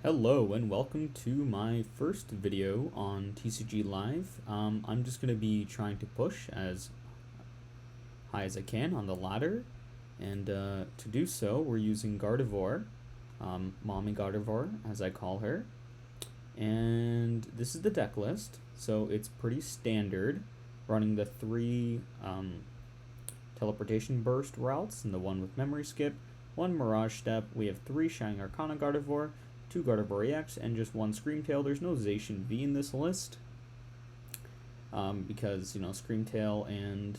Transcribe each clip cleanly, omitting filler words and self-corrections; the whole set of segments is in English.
Hello and welcome to my first video on TCG Live. I'm just going to be trying to push as high as I can on the ladder, and to do so we're using Gardevoir, Mommy Gardevoir as I call her, and this is the deck list, so it's pretty standard, running the 3 Teleportation Burst Ralts and the 1 with Memory Skip, 1 Mirage Step. We have 3 Shining Arcana Gardevoir, 2 Gardevoir EX, and just 1 Screamtail. There's no Zacian V in this list because, you know, Screamtail and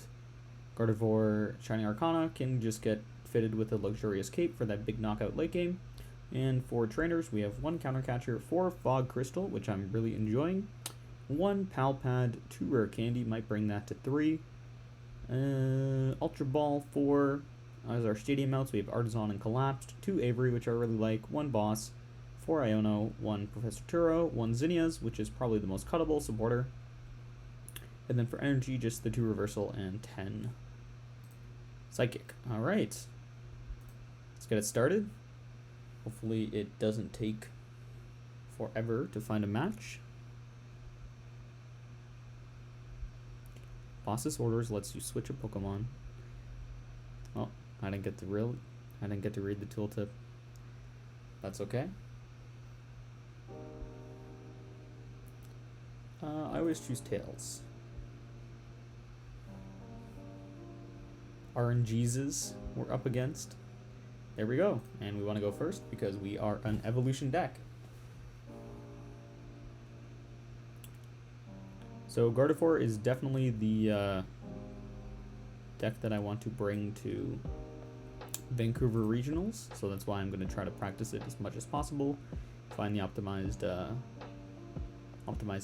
Gardevoir Shining Arcana can just get fitted with a Luxurious Cape for that big knockout late game. And for trainers, we have 1 Counter Catcher, 4 Fog Crystal, which I'm really enjoying, 1 Pal Pad, 2 Rare Candy, might bring that to 3, Ultra Ball, 4, as our stadium mounts, we have Artazon and Collapsed, 2 Avery, which I really like, 1 Boss, 4 Iono, 1 Professor Turo, 1 Zinnia's, which is probably the most cuttable supporter. And then for energy, just the 2 Reversal and 10 Psychic. Alright. Let's get it started. Hopefully it doesn't take forever to find a match. Boss's Orders lets you switch a Pokemon. Oh, I didn't get to read the tooltip. That's okay. I always choose Tails. RNGesus we're up against. There we go. And we want to go first because we are an evolution deck. So Gardevoir is definitely the deck that I want to bring to Vancouver Regionals. So that's why I'm going to try to practice it as much as possible. Find the optimized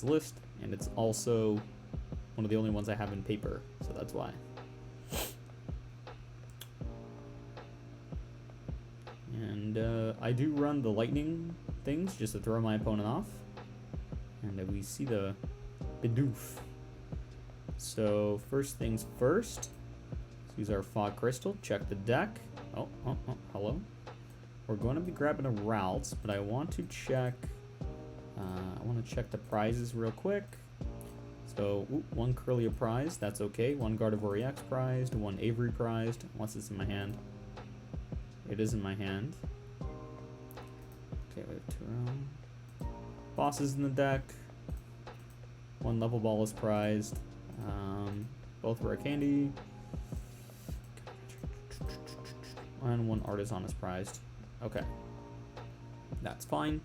list, and it's also one of the only ones I have in paper, so that's why. And I do run the lightning things just to throw my opponent off, and we see the Bidoof. So first things first, let's use our Fog Crystal, check the deck. Oh, hello. We're going to be grabbing a Ralts, but I want to check the prizes real quick. So, 1 Kirlia prize, that's okay. 1 Gardevoir EX prized, 1 Avery prized, unless it's in my hand. It is in my hand. Okay, we have Turo. Bosses in the deck. 1 Level Ball is prized. Both Rare Candy. And 1 Artazon is prized. Okay. That's fine.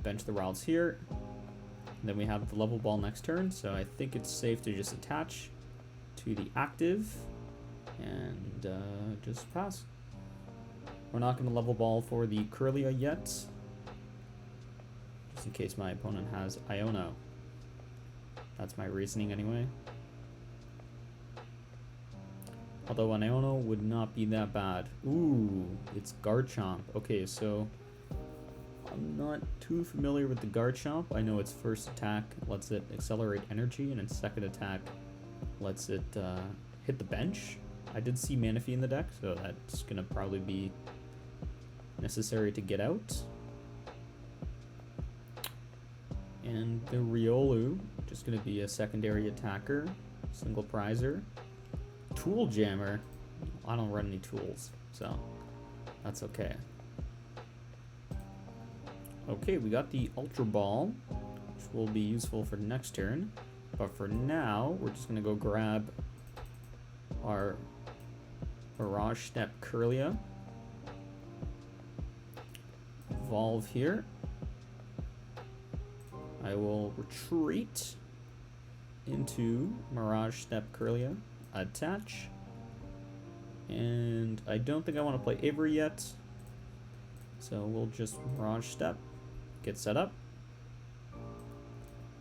Bench the Ralts here. Then we have the level ball next turn, so I think it's safe to just attach to the active and just pass. We're not going to level ball for the Kirlia yet, just in case my opponent has Iono. That's my reasoning anyway. Although an Iono would not be that bad. Ooh, it's Garchomp. Okay, so I'm not too familiar with the Garchomp. I know its first attack lets it accelerate energy, and its second attack lets it hit the bench. I did see Manaphy in the deck, so that's going to probably be necessary to get out. And the Riolu, just going to be a secondary attacker, single prizer. Tool Jammer. I don't run any tools, so that's okay. Okay, we got the Ultra Ball, which will be useful for next turn. But for now, we're just going to go grab our Mirage Step Kirlia. Evolve here. I will retreat into Mirage Step Kirlia. Attach. And I don't think I want to play Avery yet. So we'll just Mirage Step. Get set up.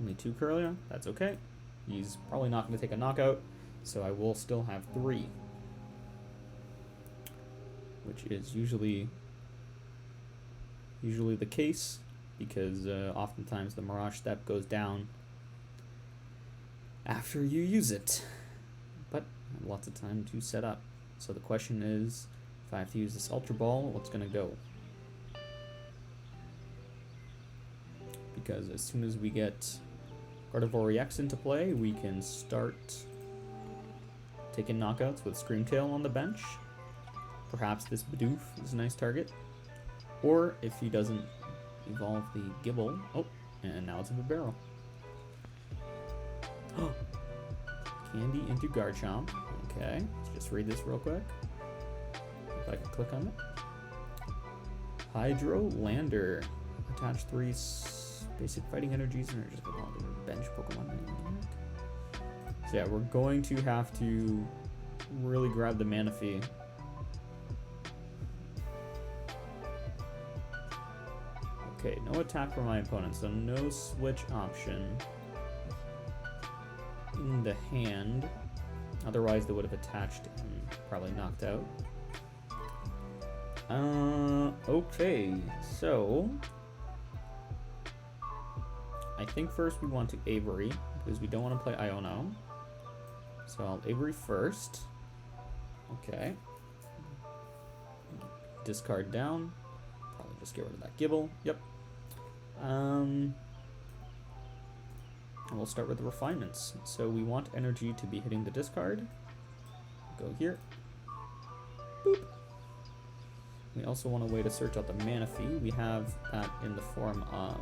Only 2 Kirlia, that's okay. He's probably not going to take a knockout, so I will still have 3. Which is usually the case, because oftentimes the Mirage Step goes down after you use it. But I have lots of time to set up. So the question is, if I have to use this Ultra Ball, what's going to go? because as soon as we get Gardevoir EX into play, we can start taking knockouts with Screamtail on the bench. Perhaps this Bidoof is a nice target. Or if he doesn't evolve the Gibble. Oh, and now it's a Barrel. Candy into Garchomp. Okay, let's just read this real quick. If I can click on it. Hydro Lander. Attach 3 basic fighting energies and just put all the bench Pokemon. So yeah, we're going to have to really grab the Manaphy. Okay, no attack for my opponent, so no switch option in the hand. Otherwise, they would have attached and probably knocked out. Okay, so I think first we want to Avery because we don't want to play Iono. So I'll Avery first. Okay. Discard down. Probably just get rid of that Gibble. Yep. And we'll start with the refinements. So we want energy to be hitting the discard. Go here. Boop. We also want a way to search out the Manaphy. We have that in the form of...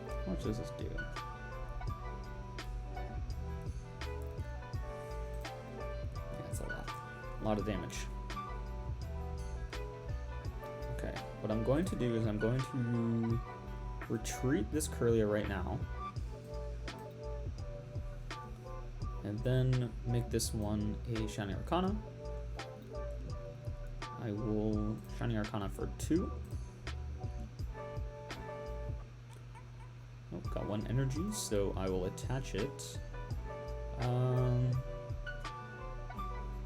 How much does this do? Yeah, it's a lot. A lot of damage. Okay, what I'm going to do is I'm going to retreat this Kirlia right now. And then make this one a Shiny Arcana. I will Shiny Arcana for 2. Oh, got 1 energy, so I will attach it. How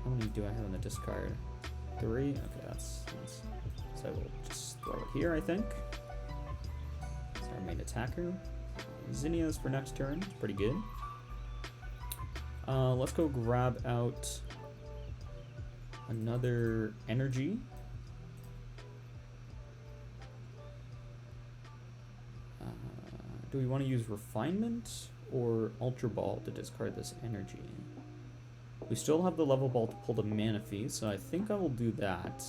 many do I have in the discard? 3? Okay, that's so I will just throw it here, I think. It's our main attacker. Zinnia's for next turn. It's pretty good. Let's go grab out another energy. Do we want to use Refinement or Ultra Ball to discard this energy? We still have the Level Ball to pull the Manaphy, so I think I will do that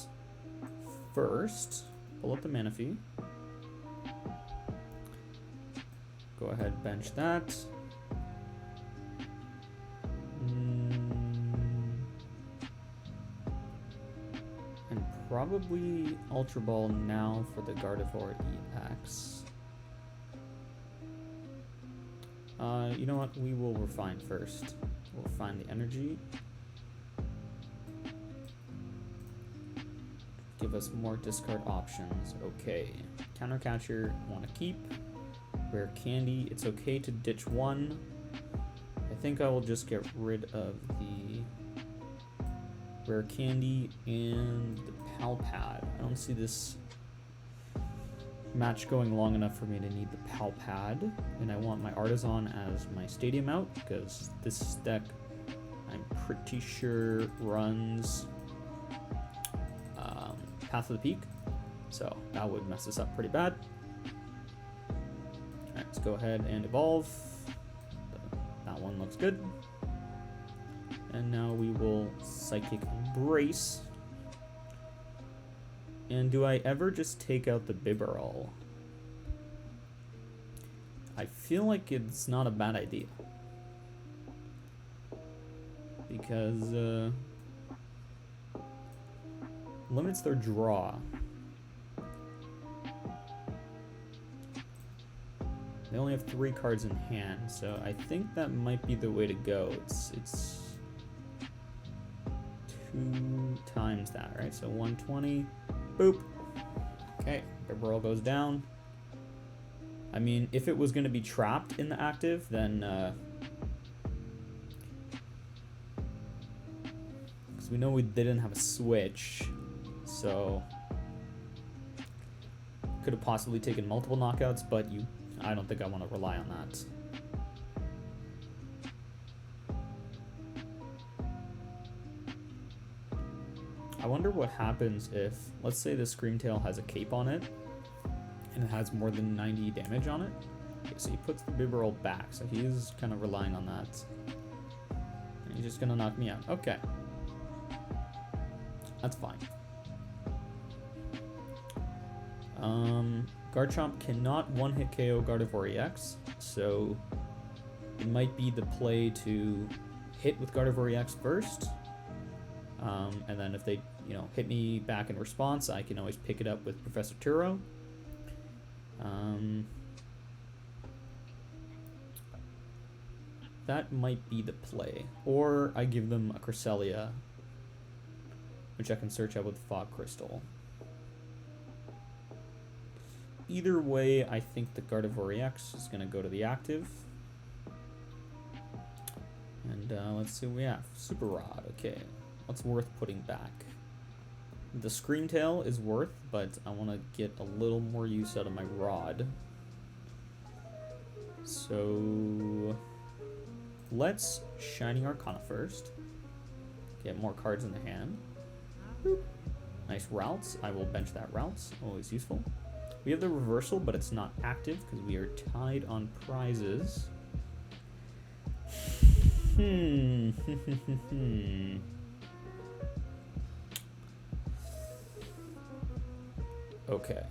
first. Pull up the Manaphy. Go ahead, bench that. And probably Ultra Ball now for the Gardevoir EX. You know what? We will refine first. We'll refine the energy. Give us more discard options. Okay. Counter Catcher, want to keep. Rare Candy, it's okay to ditch 1. I think I will just get rid of the Rare Candy and the Pal Pad. I don't see this match going long enough for me to need the Pal Pad, and I want my Artazon as my stadium out because this deck I'm pretty sure runs Path of the Peak, so that would mess us up pretty bad. Alright, let's go ahead and evolve. That one looks good. And now we will Psychic Embrace. And do I ever just take out the Bibarel? I feel like it's not a bad idea. Because, limits their draw. They only have 3 cards in hand, so I think that might be the way to go. It's 2 times that, right? So 120. Boop. Okay, Bibarel goes down. I mean, if it was going to be trapped in the active, then because we know we didn't have a switch, so could have possibly taken multiple knockouts, but I don't think I want to rely on that. I wonder what happens if, let's say the Screamtail has a cape on it, and it has more than 90 damage on it. Okay, so he puts the Bibarel back, so he is kind of relying on that. And he's just gonna knock me out. Okay. That's fine. Garchomp cannot one-hit KO Gardevoir EX, so it might be the play to hit with Gardevoir EX first, and then if they, hit me back in response, I can always pick it up with Professor Turo. That might be the play. Or I give them a Cresselia, which I can search out with Fog Crystal. Either way, I think the Gardevoir EX is going to go to the active. And let's see what we have. Super Rod, okay. What's worth putting back? The Scream Tail is worth, but I want to get a little more use out of my Rod. So let's Shining Arcana first. Get more cards in the hand. Boop. Nice Ralts. I will bench that Ralts. Always useful. We have the reversal, but it's not active because we are tied on prizes. Okay,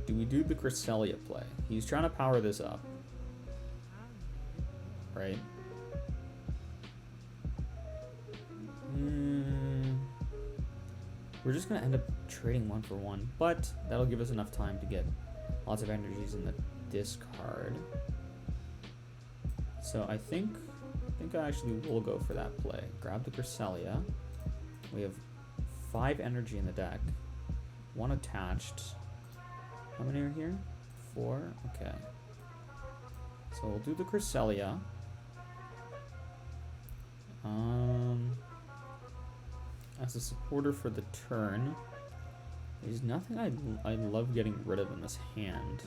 do we do the Cresselia play? He's trying to power this up. Right? We're just going to end up trading 1 for 1, but that'll give us enough time to get lots of energies in the discard. So I think I actually will go for that play. Grab the Cresselia. We have 5 energy in the deck. 1 attached. How many are here? 4? Okay. So we'll do the Cresselia. As a supporter for the turn, there's nothing I love getting rid of in this hand.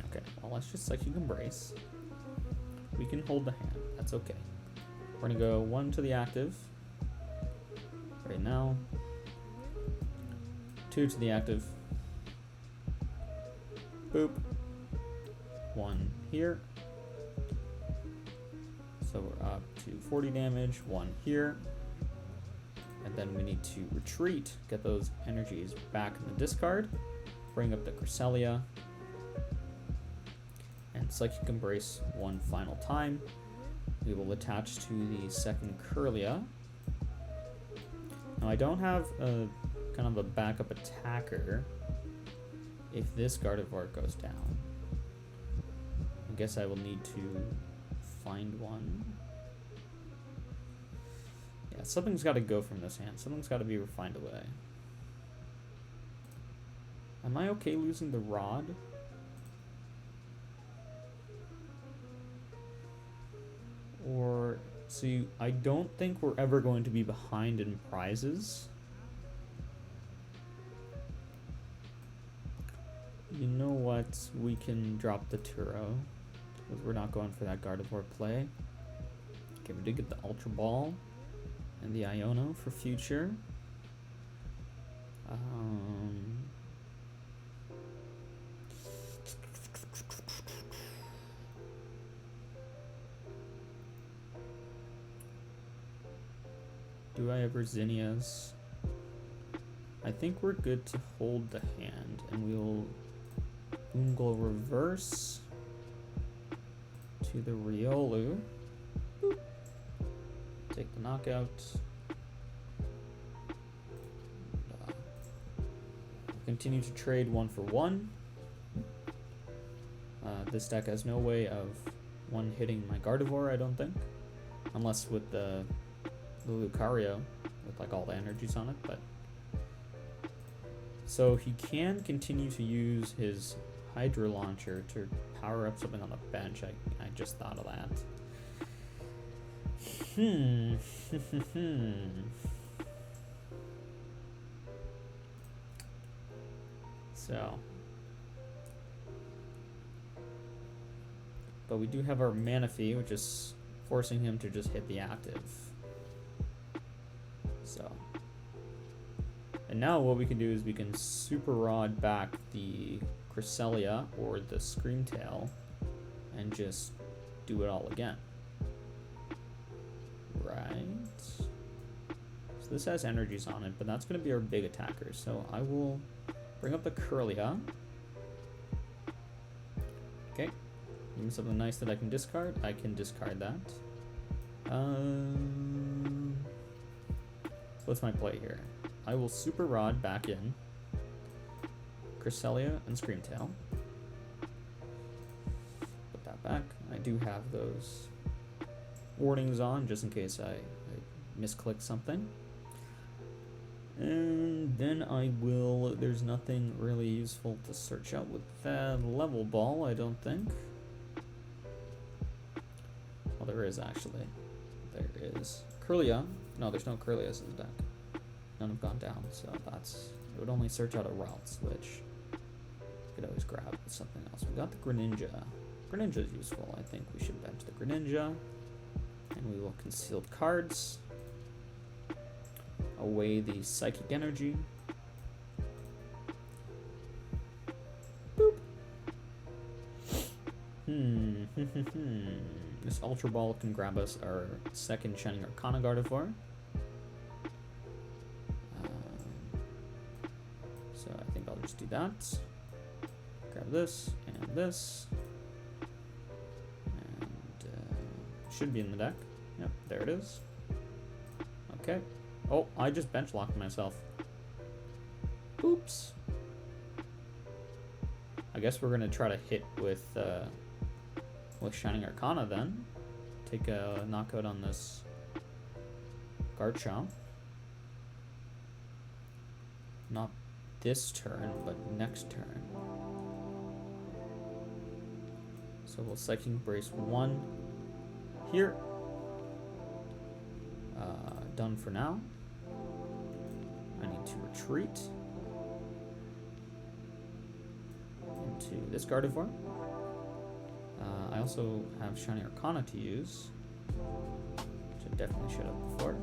Okay, well let's just Psychic Embrace. We can hold the hand, that's okay. We're gonna go 1 to the active right now, 2 to the active, boop, 1 here, so we're up to 40 damage, 1 here, and then we need to retreat, get those energies back in the discard, bring up the Cresselia, and Psychic Embrace 1 final time. We will attach to the second Kirlia. Now I don't have a kind of a backup attacker if this Gardevoir goes down. I guess I will need to find one. Yeah, something's got to go from this hand. Something's got to be refined away. Am I okay losing the Rod? Or, see, I don't think we're ever going to be behind in prizes. You know what? We can drop the Turo, because we're not going for that Gardevoir play. Okay, we did get the Ultra Ball and the Iono for future. Do I ever Zinnias? I think we're good to hold the hand, and we'll Boongle reverse to the Riolu. Boop. Take the knockout. Continue to trade 1 for 1. This deck has no way of one hitting my Gardevoir, I don't think, unless with the Lucario with like all the energies on it, but so he can continue to use his Hydro Launcher to power up something on the bench. I just thought of that. So, but we do have our Manaphy, which is forcing him to just hit the active. So. And now what we can do is we can Super Rod back the Cresselia or the Screamtail and just do it all again. Right. So this has energies on it, but that's going to be our big attacker. So I will bring up the Kirlia. Okay. Give me something nice that I can discard. I can discard that. So what's my play here? I will Super Rod back in Cresselia and Screamtail. Put that back. I do have those warnings on just in case I misclick something. And then I will, there's nothing really useful to search out with that level ball, I don't think. Well, there is actually. There is. Kirlia. No, there's no Kirlias in the deck. None have gone down, so that's, it would only search out a Ralts, which you could always grab with something else. We got the Greninja. Greninja is useful. I think we should bench the Greninja. And we will concealed cards. Away the Psychic Energy. Boop. This Ultra Ball can grab us our second Shining Arcana Gardevoir. So I think I'll just do that. Grab this and this. And should be in the deck. Yep, there it is. Okay. Oh, I just bench locked myself. Oops. I guess we're gonna try to hit with Shining Arcana then. Take a knockout on this Garchomp. Not this turn, but next turn. So we'll Psychic Brace 1 here. Done for now. I need to retreat into this Gardevoir. I also have Shiny Arcana to use, which I definitely should have before.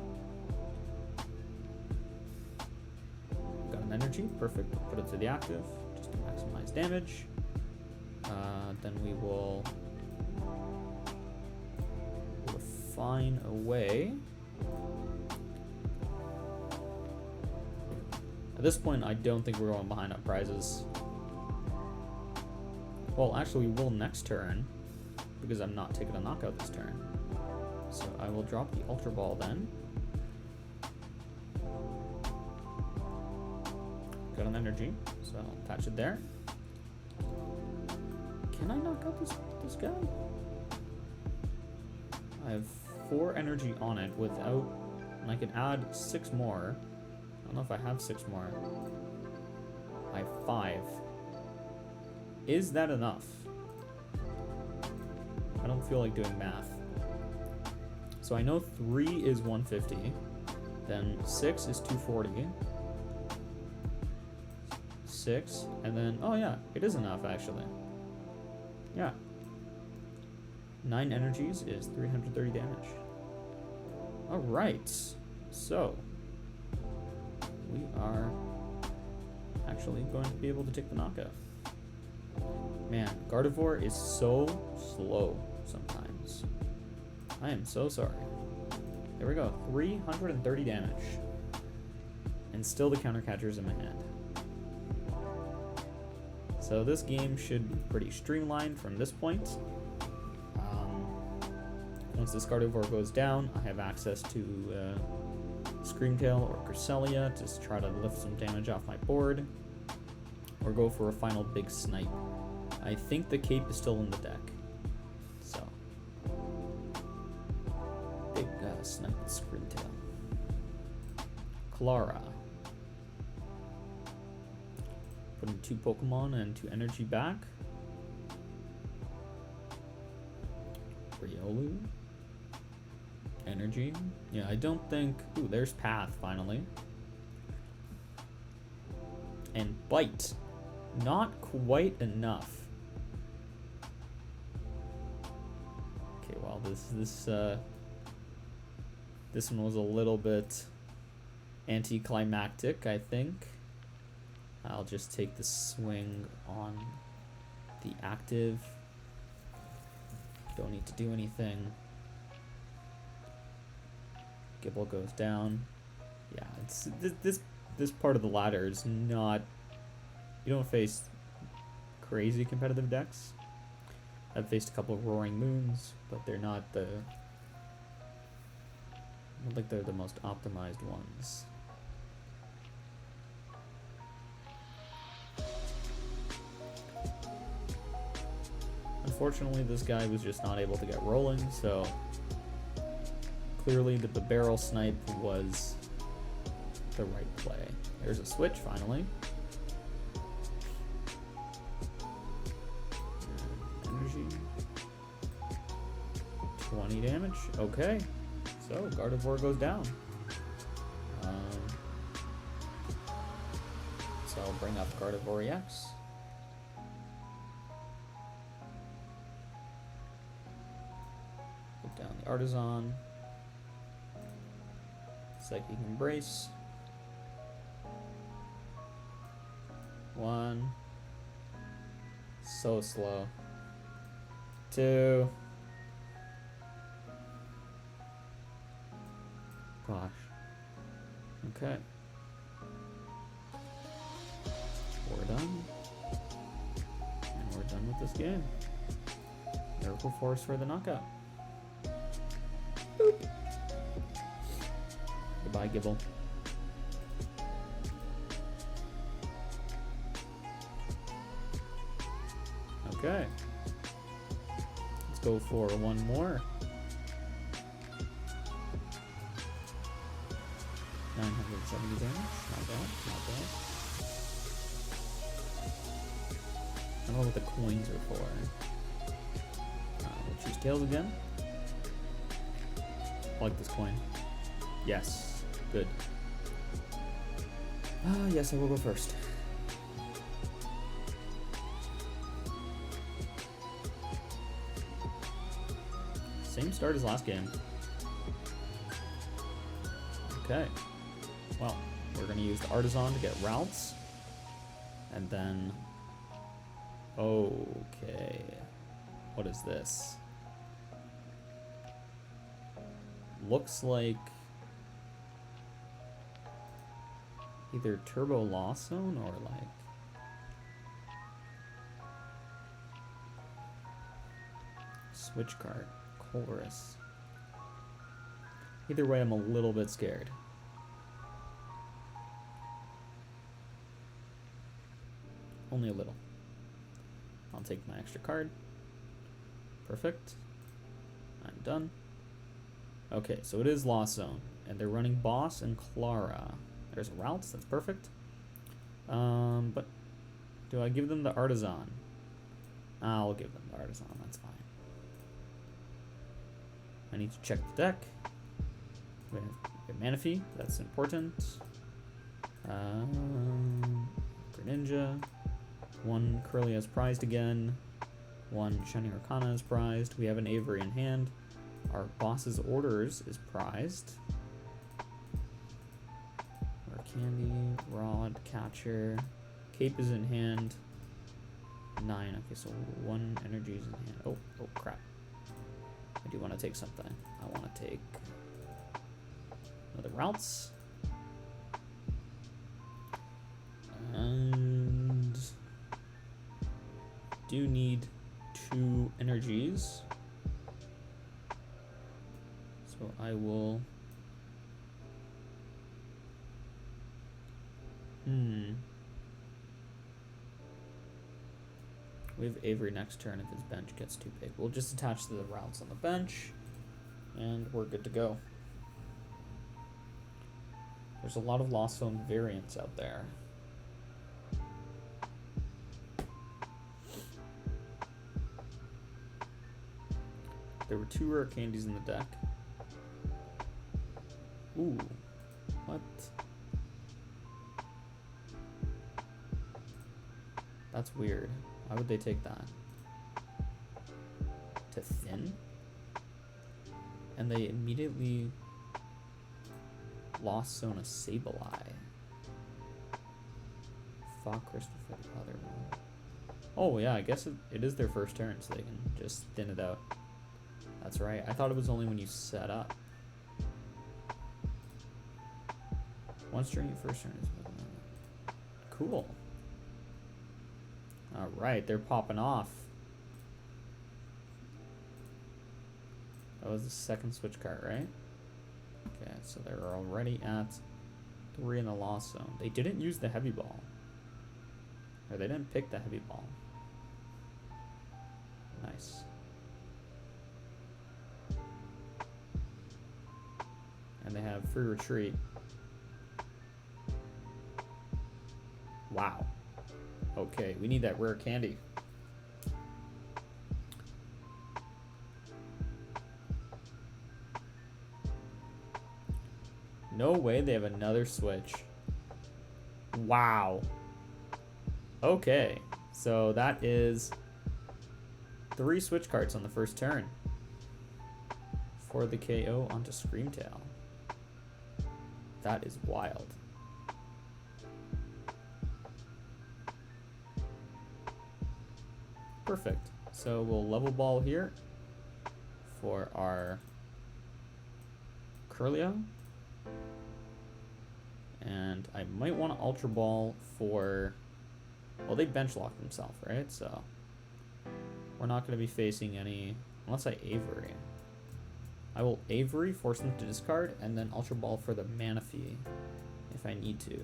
Got an energy, perfect. Put it to the active just to maximize damage. Then we will refine away. At this point, I don't think we're going behind on prizes. Well, actually, we will next turn, because I'm not taking a knockout this turn. So I will drop the Ultra Ball then. Got an energy, so I'll attach it there. Can I knock out this guy? I have 4 energy on it without, and I can add 6 more. I don't know if I have 6 more. I have 5. Is that enough? I don't feel like doing math. So I know 3 is 150. Then 6 is 240. 6, and then, oh yeah, it is enough actually. Yeah. 9 energies is 330 damage. Alright. So we are actually going to be able to take the knockout. Man, Gardevoir is so slow sometimes. I am so sorry. There we go, 330 damage. And still the counter catcher is in my hand. So this game should be pretty streamlined from this point. Once this Gardevoir goes down, I have access to Screamtail or Cresselia to try to lift some damage off my board, or go for a final big snipe. I think the cape is still in the deck, so big snipe with Screamtail. Clara. Putting 2 Pokemon and 2 energy back. Riolu. Energy. Yeah, I don't think... Ooh, there's Path, finally. And Bite. Not quite enough. Okay, well, this one was a little bit anticlimactic, I think. I'll just take the swing on the active. Don't need to do anything. Gibble goes down. Yeah, it's this part of the ladder is not. You don't face crazy competitive decks. I've faced a couple of Roaring Moons, but they're not the. I don't think they're the most optimized ones. Unfortunately, this guy was just not able to get rolling, so clearly the barrel snipe was the right play. There's a switch, finally. Energy. 20 damage. Okay. So, Gardevoir goes down. So I'll bring up Gardevoir EX. Put down the Artazon. Psychic Embrace. 1. So slow. 2. Gosh. Okay. We're done. And we're done with this game. Miracle Force for the knockout. Boop. Goodbye, Gibble. Okay. Let's go for one more. 970 damage. Not bad. Not bad. I don't know what the coins are for. We'll choose Tails again. I like this coin. Yes. Good. Yes, I will go first. Same start as last game. Okay. Well, we're going to use the Artazon to get Ralts. And then... Okay. What is this? Looks like... either Turbo Lost Zone or like... Switch card. Chorus. Either way, I'm a little bit scared. Only a little. I'll take my extra card. Perfect. I'm done. Okay, so it is Lost Zone. And they're running Boss and Clara. There's a Ralts, that's perfect. But do I give them the Artazon? I'll give them the Artazon, that's fine. I need to check the deck. We have Manaphy, that's important. Greninja. 1 Kirlia is prized again. 1 Shining Arcana is prized. We have an Avery in hand. Our Boss's Orders is prized. Our Candy, Rod, Catcher. Cape is in hand. 9. Okay, so 1 energy is in hand. Oh crap. I do want to take something. I want to take another Ralts. And do need 2 energies. So I will... We have Avery next turn if his bench gets too big. We'll just attach the Ralts on the bench, and we're good to go. There's a lot of Lost Zone variants out there. There were 2 rare candies in the deck. Ooh, what? That's weird. Why would they take that? To thin? And they immediately lost Sona Sableye. Fog Crystal for the other one. Oh yeah, I guess it is their first turn, so they can just thin it out. That's right. I thought it was only when you set up. Once during your first turn is cool. Alright, they're popping off. That was the second switch card, right? Okay, so they're already at 3 in the loss zone. They didn't use the heavy ball. Or they didn't pick the heavy ball. Nice. And they have free retreat. Wow. Okay, we need that rare candy. No way they have another switch. Wow. Okay, so that is 3 switch cards on the first turn for the KO onto Screamtail. That is wild. Perfect. So we'll level ball here for our Kirlia. And I might want to Ultra Ball for... Well, they bench lock themselves, right? So we're not going to be facing any... Unless I Avery. I will Avery, force them to discard, and then Ultra Ball for the Manaphy if I need to.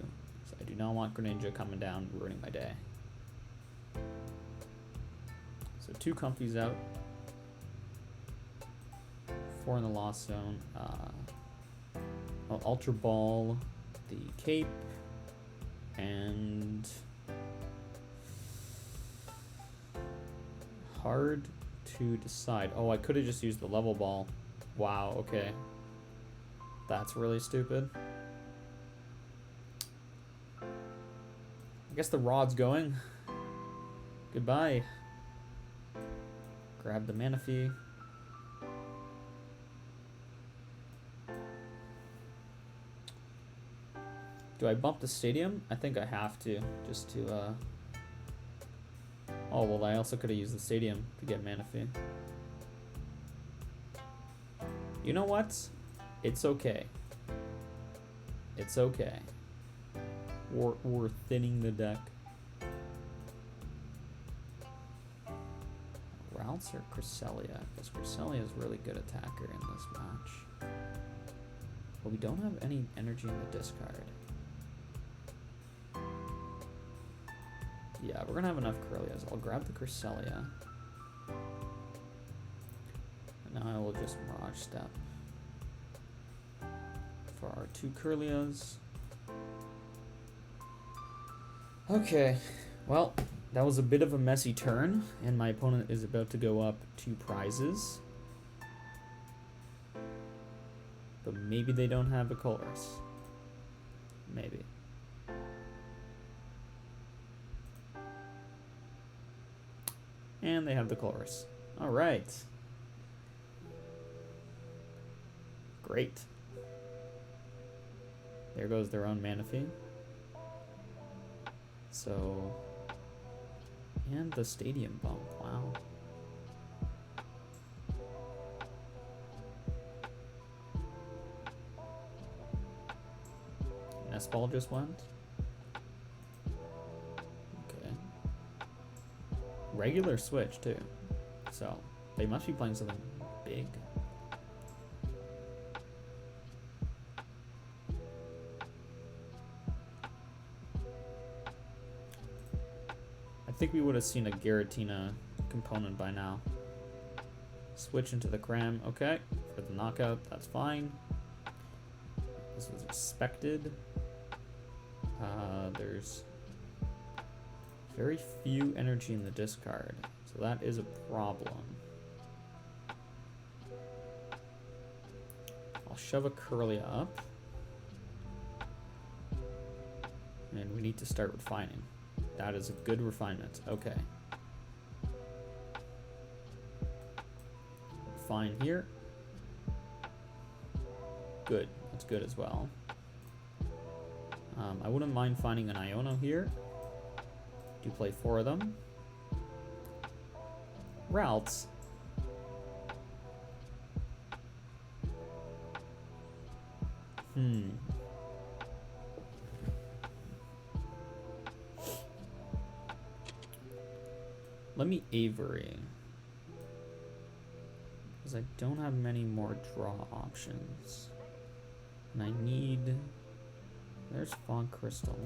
So I do not want Greninja coming down ruining my day. So 2 Comfies out. 4 in the lost zone. I'll Ultra Ball the Cape and hard to decide. Oh, I could have just used the level ball. Wow, okay. That's really stupid. I guess the rod's going. Goodbye. Grab the Manaphy. Do I bump the stadium? I think I have to, just to, Oh, well, I also could have used the stadium to get Manaphy. You know what? It's okay. It's okay. We're thinning the deck. Ralts or Cresselia? Because Cresselia is a really good attacker in this match. But we don't have any energy in the discard. Yeah, we're gonna have enough Kirlias. I'll grab the Cresselia. And now I will just Mirage Step for our 2 Kirlias. Okay, well, that was a bit of a messy turn, and my opponent is about to go up 2 prizes. But maybe they don't have a Colress. Maybe. And they have the Colress. Alright. Great. There goes their own Manaphy. So... And the stadium bump. Wow. Nest-Ball just went. Regular switch too, so they must be playing something big. I think we would have seen a Giratina component by now. Switch into the Cram, okay, for the knockout, that's fine. This was expected. There's very few energy in the discard, so that is a problem. I'll shove a Kirlia up. And we need to start refining. That is a good refinement. Okay. Refine here. good. That's good as well. I wouldn't mind finding an Iono here. Do play 4 of them. Ralts. Let me Avery. Because I don't have many more draw options. And I need... There's Fog Crystal.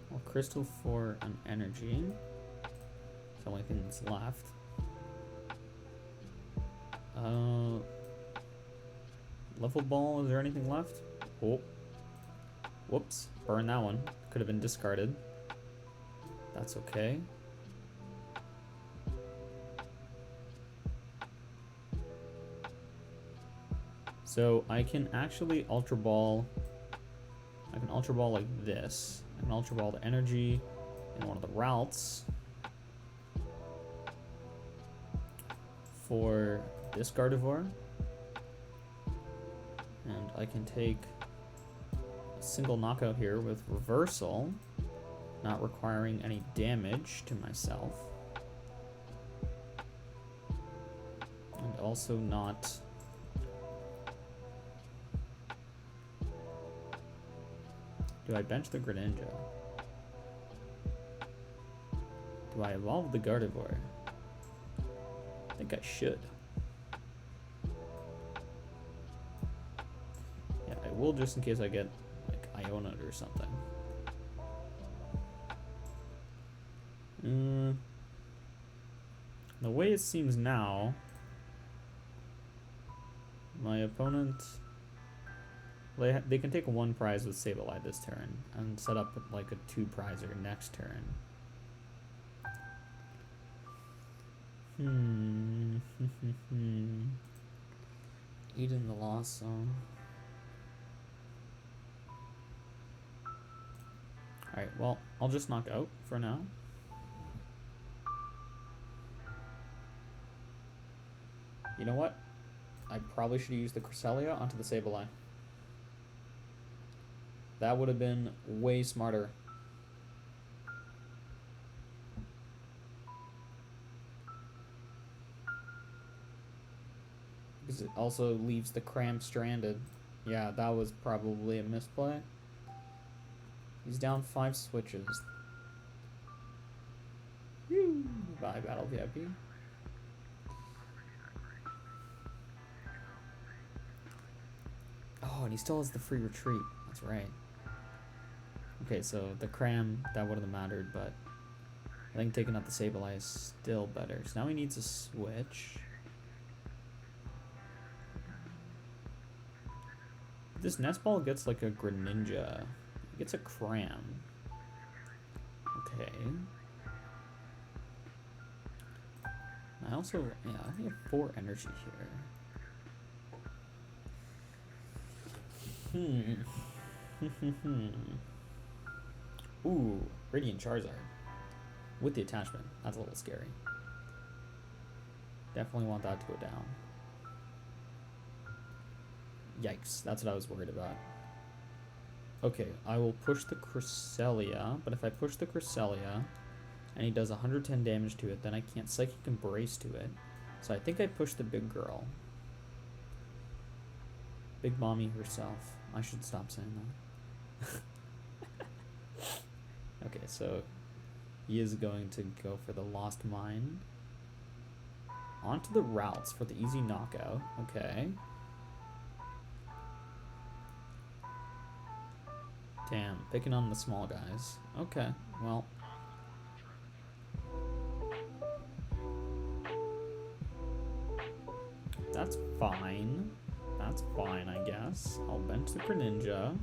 Well, Crystal for an energy. It's the only thing that's left. Level ball, is there anything left? Oh. Whoops, burn that one. Could have been discarded. That's okay. So I can actually Ultra Ball. I can Ultra Ball like this. I can Ultra Ball the energy in one of the Ralts for this Gardevoir. And I can take a single knockout here with reversal, not requiring any damage to myself. And also not... Do I bench the Greninja? Do I evolve the Gardevoir? I think I should. Yeah, I will, just in case I get like Iono or something. The way it seems now, my opponent... They can take 1 prize with Sableye this turn and set up like a 2 prizer next turn. Eden the Lost Zone. Alright, well, I'll just knock out for now. You know what? I probably should use the Cresselia onto the Sableye. That would have been way smarter. Because it also leaves the Cramp stranded. Yeah, that was probably a misplay. He's down 5 switches. Woo! Bye, Battle VIP. Oh, and he still has the free retreat. That's right. Okay, so the Cram, that wouldn't have mattered, but I think taking out the Sableye is still better. So now he needs a switch. This Nest Ball gets like a Greninja. It gets a Cram. Okay. I also, yeah, I only have 4 energy here. Ooh, Radiant Charizard. With the attachment. That's a little scary. Definitely want that to go down. Yikes, that's what I was worried about. Okay, I will push the Cresselia, but if I push the Cresselia and he does 110 damage to it, then I can't Psychic Embrace to it. So I think I push the big girl. Big Mommy herself. I should stop saying that. Okay, so he is going to go for the Lost Mine. Onto the Ralts for the easy knockout. Okay. Damn, picking on the small guys. Okay, well. That's fine. That's fine, I guess. I'll bench the Greninja.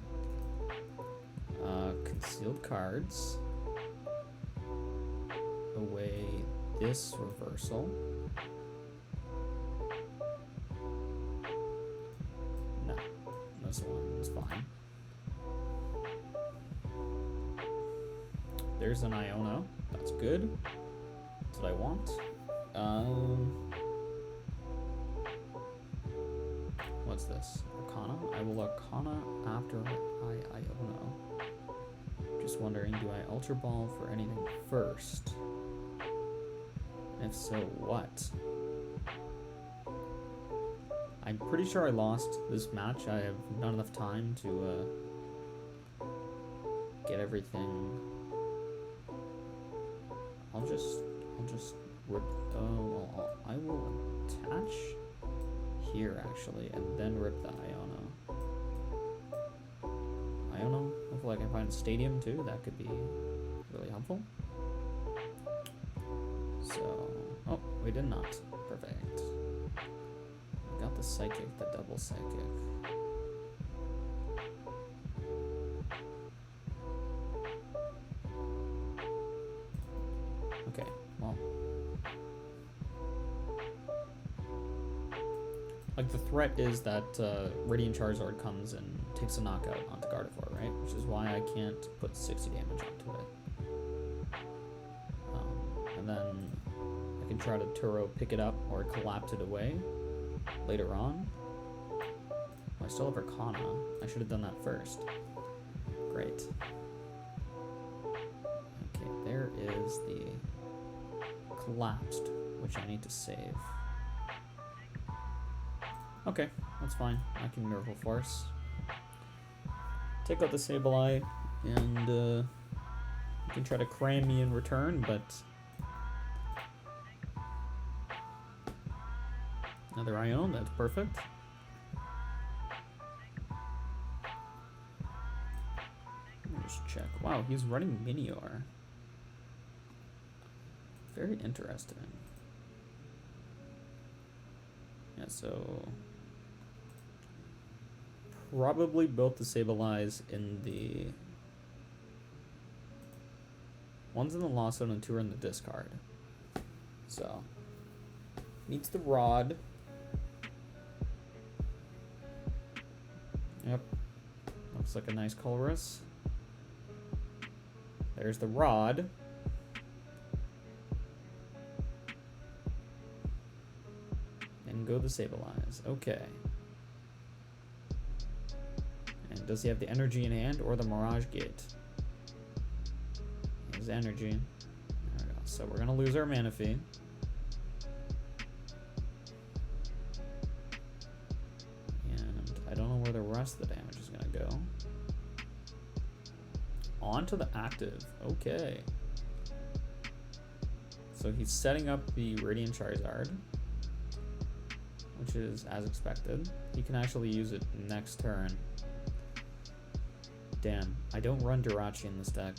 Concealed cards. Away this reversal. No, this one. It's fine. There's an Iono. That's good. That's what I want. What's this? Arcana? I will Arcana after I Iono. Just wondering, do I Ultra Ball for anything first? If so, what? I'm pretty sure I lost this match. I have not enough time to get everything. I'll just rip. Oh, well, I will attach here actually, and then rip the Iono. Hopefully I can find a stadium too. That could be really helpful. So, oh, we did not. Perfect. We got the psychic, the double psychic. Okay, well. Like, the threat is that Radiant Charizard comes and takes a knockout onto Gardevoir, right? Which is why I can't put 60 damage onto it. And then I can try to Turo pick it up or collapse it away later on. Oh, I still have Arcana. I should have done that first. Great. Okay, there is the collapsed, which I need to save. Okay, that's fine. I can Miracle Force. Take out the Sableye, and you can try to cram me in return, but another Iono, that's perfect. Let me just check. Wow, he's running Minior. Very interesting. Yeah, so probably both the Sableyes in the one's in the Lost Zone and two are in the discard. So needs the Rod. Yep. Looks like a nice Colress. There's the Rod. And go the Sableyes. Okay. And does he have the energy in hand or the Mirage Gate? His energy. There we go. So we're gonna lose our Manaphy. And I don't know where the rest of the damage is gonna go. On to the active. Okay. So he's setting up the Radiant Charizard, which is as expected. He can actually use it next turn. Damn, I don't run Jirachi in this deck.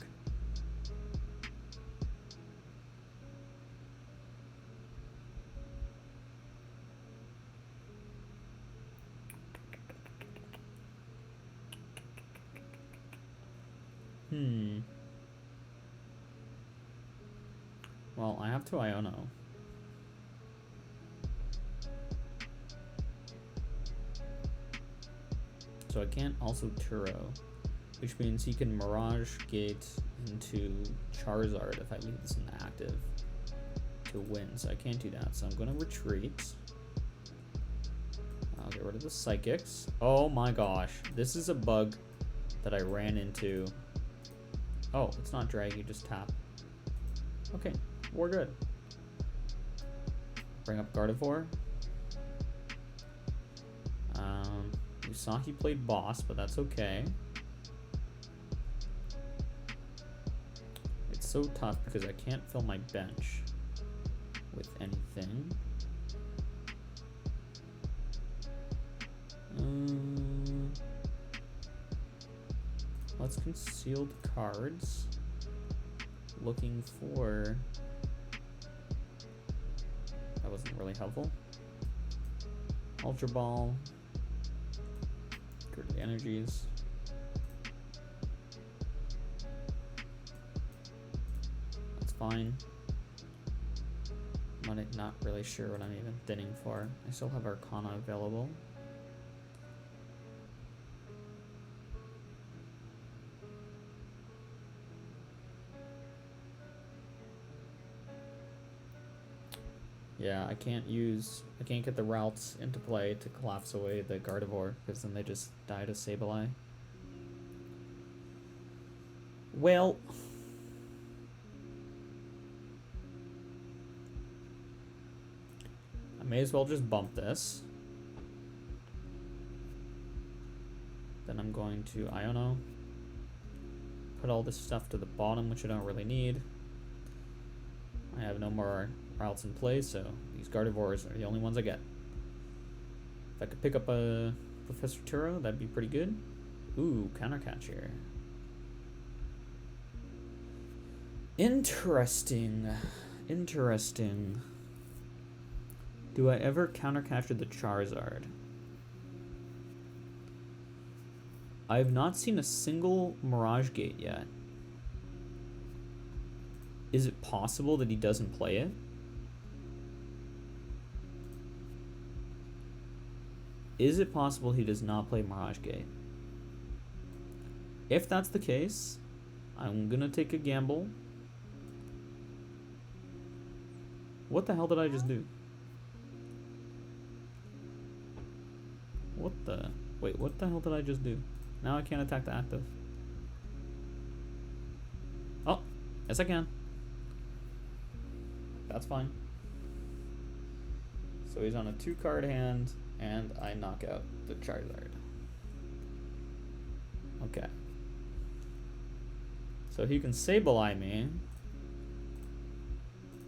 Well, I have to Iono. So I can't also Turo, which means he can Mirage Gate into Charizard if I leave this in the active to win. So I can't do that. So I'm going to retreat. I'll get rid of the Psychics. Oh my gosh. This is a bug that I ran into. Oh, it's not drag, you just tap. Okay, we're good. Bring up Gardevoir. We saw he played boss, but that's okay. It's so tough because I can't fill my bench with anything. Let's conceal the cards. Looking for... That wasn't really helpful. Ultra Ball. Get rid of the energies. That's fine. I'm not really sure what I'm even thinning for. I still have Arcana available. Yeah, I can't get the Ralts into play to collapse away the Gardevoir, because then they just die to Sableye. Well, I may as well just bump this. Then I'm going to Iono. Put all this stuff to the bottom, which I don't really need. I have no more Ralts in play, so these Gardevoirs are the only ones I get. If I could pick up a Professor Turo, that'd be pretty good. Ooh, counter catch here. Interesting. Interesting. Do I ever counter catch the Charizard? I have not seen a single Mirage Gate yet. Is it possible that he doesn't play it? Is it possible he does not play Mirage Gate? If that's the case, I'm gonna take a gamble. What the hell did I just do? What the... Wait, what the hell did I just do? Now I can't attack the active. Oh, yes I can. That's fine. So he's on a 2-card hand, and I knock out the Charizard. Okay. So he can Sableye me,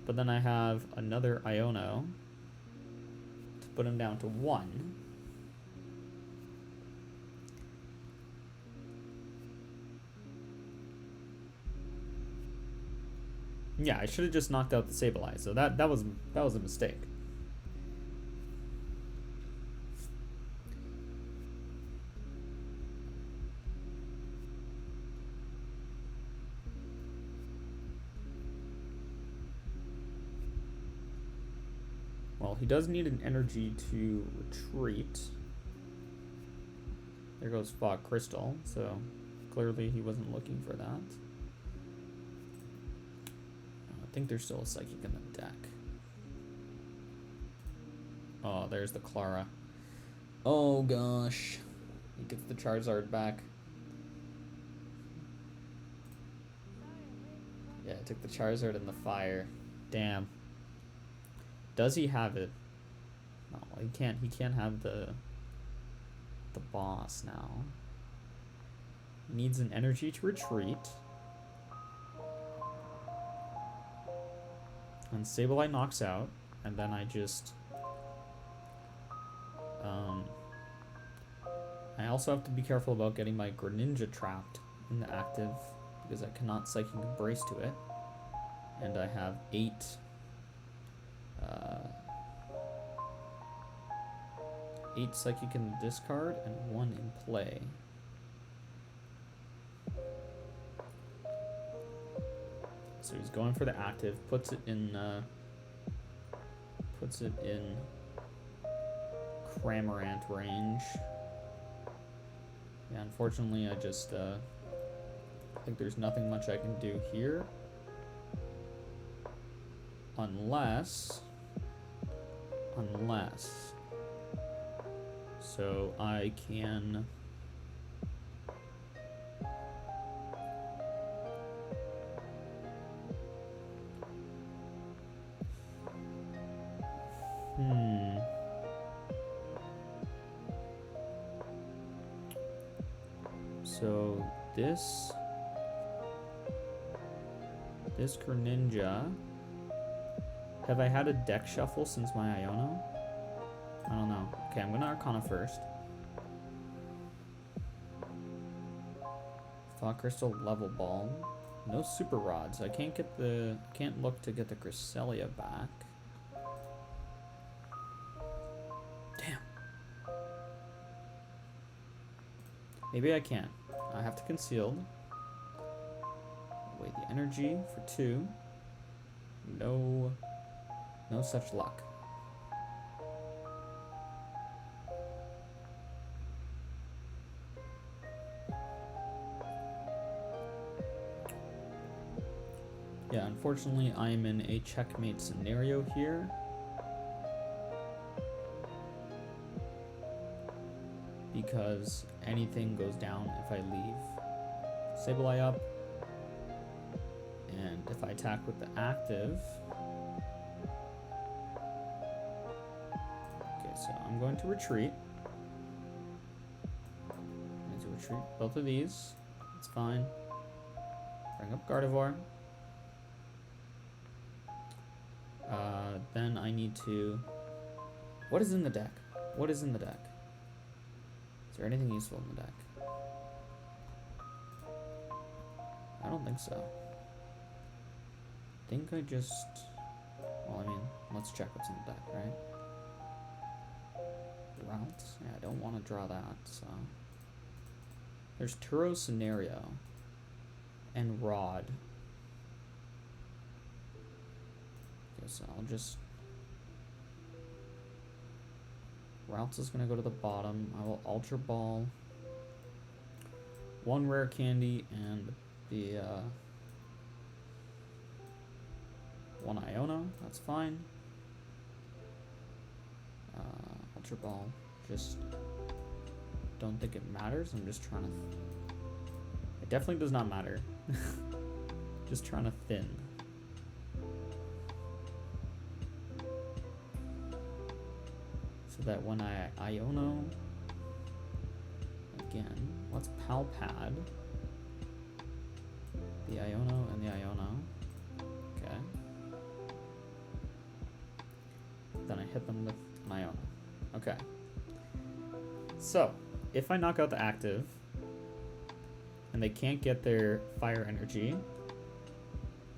but then I have another Iono to put him down to 1. Yeah, I should have just knocked out the Sableye, so that was a mistake. Well, he does need an energy to retreat. There goes Fog Crystal, so clearly he wasn't looking for that. I think there's still a Psychic in the deck. Oh, there's the Clara. Oh gosh. He gets the Charizard back. Yeah, I took the Charizard in the fire. Damn. Does he have it? No, he can't. He can't have the boss now. He needs an energy to retreat. And Sableye knocks out, and then I just I also have to be careful about getting my Greninja trapped in the active, because I cannot Psychic Embrace to it. And I have 8 Psychic in the discard and 1 in play. So he's going for the active, puts it in Cramorant range. Yeah, unfortunately I just think there's nothing much I can do here. Unless so I can so this Greninja. Have I had a deck shuffle since my Iono? I don't know. Okay, I'm gonna Arcana first. Fog Crystal, Level Ball. No Super Rods. I can't look to get the Cresselia back. Damn. Maybe I can. I have to Concealed. Wait, the energy for 2. No such luck. Yeah, unfortunately, I'm in a checkmate scenario here. because anything goes down if I leave Sableye up. And if I attack with the active... Okay, so I'm going to retreat. I need to retreat both of these. It's fine. Bring up Gardevoir. Then I need to... What is in the deck? What is in the deck? Is there anything useful in the deck? I don't think so. I think I just... Well, I mean, let's check what's in the deck, right? Ralts? Yeah, I don't want to draw that, so... There's Turo Scenario. And Rod. Okay, so I'll just... Ralts is going to go to the bottom. I will Ultra Ball. One rare candy and the... one Iono, that's fine. Ultra Ball, just don't think it matters. I'm just trying to... It definitely does not matter. Just trying to thin. So that when I Iono... Again, let's Pal Pad. The Iono and the Iono. Okay. Then I hit them with an Iono. Okay. So, if I knock out the active, and they can't get their fire energy,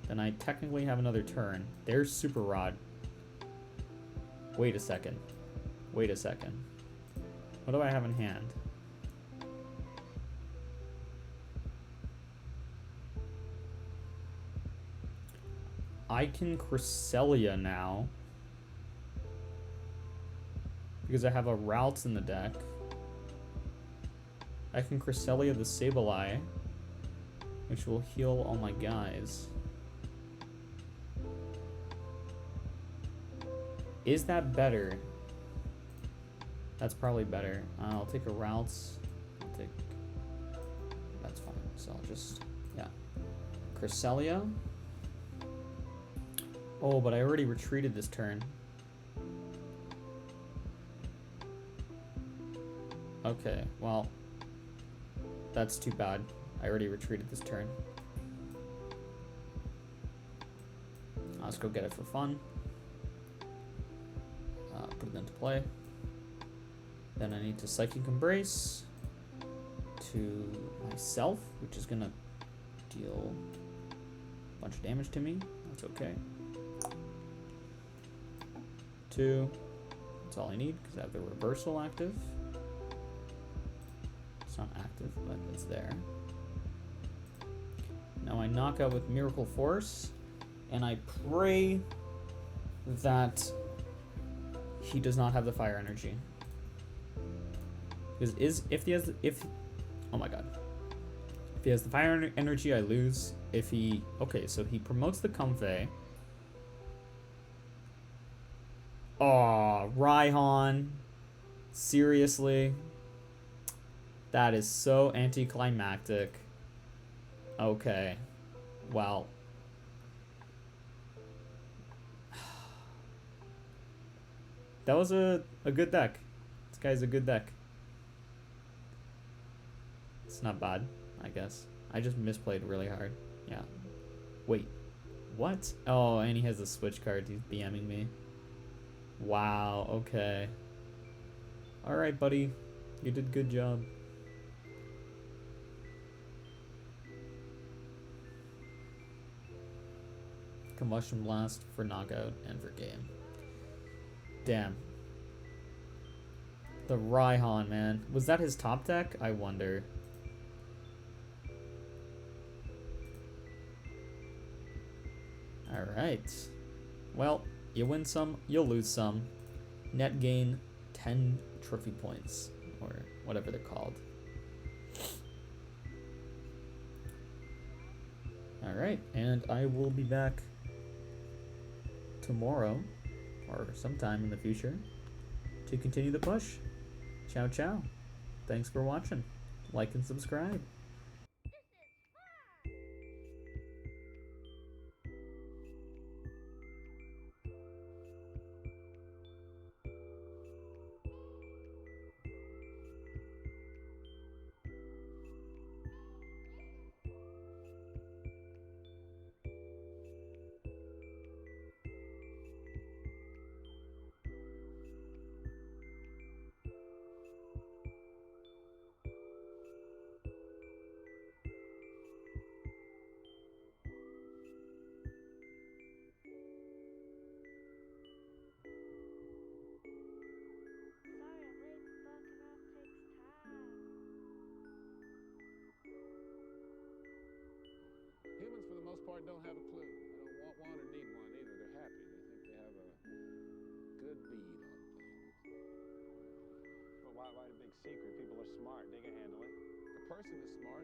then I technically have another turn. There's Super Rod. Wait a second. Wait a second. What do I have in hand? I can Cresselia now. Because I have a Ralts in the deck. I can Cresselia the Sableye, which will heal all my guys. Is that better? That's probably better. I'll take a Ralts. I'll take... That's fine. So I'll just... Yeah. Cresselia. Oh, but I already retreated this turn. Okay, well, that's too bad. I already retreated this turn. Let's go get it for fun. Put it into play. Then I need to Psychic Embrace to myself, which is gonna deal a bunch of damage to me. That's okay. 2. That's all I need because I have the reversal active. It's not active, but it's there. Now I knock out with Miracle Force, and I pray that he does not have the fire energy. Because oh my god. If he has the fire energy, I lose. If he... Okay, so he promotes the Comfey. Aw, Raihan. Seriously? That is so anticlimactic. Okay. Well. That was a good deck. This guy's a good deck. It's not bad, I guess. I just misplayed really hard. Yeah. Wait. What? Oh, and he has a switch card. He's BMing me. Wow, okay. Alright, buddy. You did a good job. Combustion Blast for knockout and for game. Damn. The Raihan, man. Was that his top deck? I wonder. Alright. Well, you win some, you'll lose some. Net gain 10 trophy points, or whatever they're called. Alright, and I will be back tomorrow, or sometime in the future, to continue the push. Ciao, ciao. Thanks for watching. Like and subscribe. Humans, for the most part, don't have a clue. They don't want one or need one either. They're happy. They think they have a good bead on things. But why the big secret? People are smart. They can handle it. A person is smart.